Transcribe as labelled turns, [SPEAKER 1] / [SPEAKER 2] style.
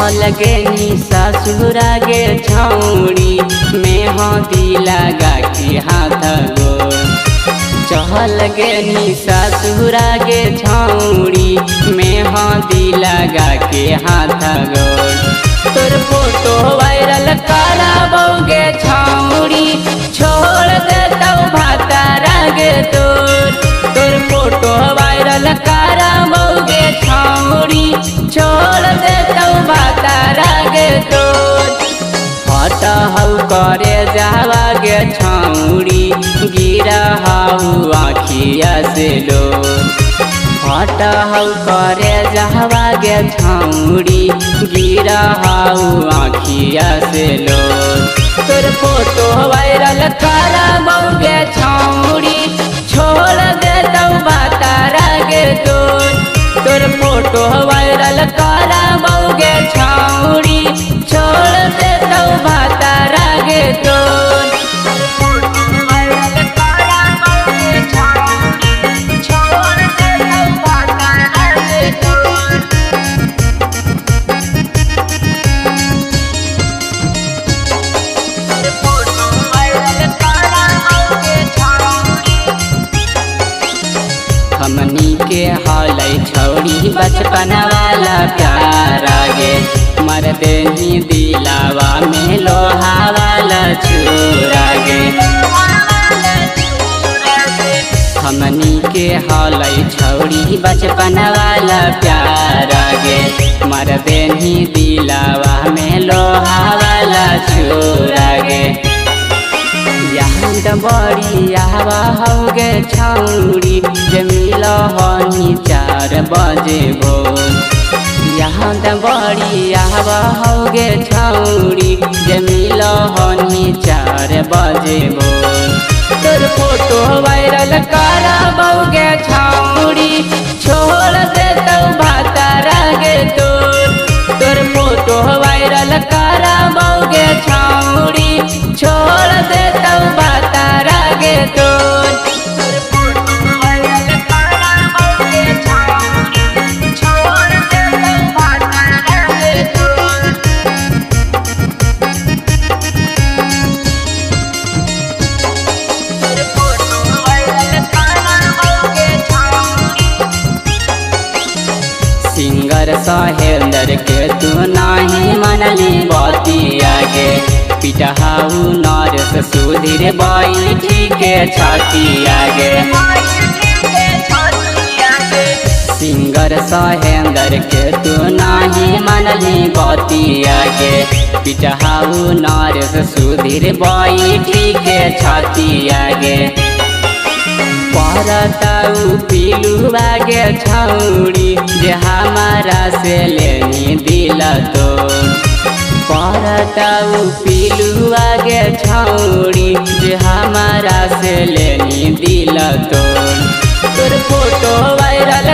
[SPEAKER 1] चहल गे नी ससुरा गे छौड़ी मेहंदी लगा के हाथ गोर। चहल गे नी ससुरा गे छौड़ी मेहंदी लगा के हाथ गोर। तोर फोटो वायरल कराबोगे छौड़ी छोड़ देतौ भातारा गे तोर। तोर फोटो वायरल कराबोगे छौड़ी छोड़ देतौ भातारा गे तोर। हटहौ करे जावा गे छौड़ी गिरहौ आँखिया से लोर। हटहौ करे जावा गे छौड़ी गिरहौ आँखिया से लोर। तोर फोटो वायरल कराबोगे छौड़ी छोड़ देतौ भातारा गे तोर। तोर फोटो वायरल कराबोगे छौड़ी छोड़ देतौ भातारा गे तोर। हमनी के हलै छौड़ी बचपन वाला प्यार गे मर देनी दिलावा में लोहा वाला छुरा गे। हमनी के हलै छौड़ी बचपन वाला प्यार गे मर देनी दिलावा में लोहा वाला छुरा गे। यहाँ बड़ी आवा हो गे छौड़ी जमिल हनी 4 बजे भोर। यहाँ बड़ी आवा हो गे छौड़ी जमिल हनी 4 बजे भोर। तोर फोटो वायरल कराबोगे छौड़ी छोड़ देतौ भातारा गे तोर। तोर फोटो वायरल कराबोगे छौड़ी छोड़ देतौ भातारा गे तोर। सिंगर सहेंदर के तू नाही मनली बतिया गे पिटहाऊ नरेश सुधीर बैठी के छतिया गे। सिंगर सहेंदर के तू नाही मनली बतिया गे पिटहाऊ नरेश सुधीर बैठी के छतिया गे। परताऊ पिलुआ गे छौड़ी जे हमारा से लेनी दिल तोर। परताऊ पिलुआ गे छौड़ी जे हमारा से लेनी दिल तोर। तोर फोटो वायरल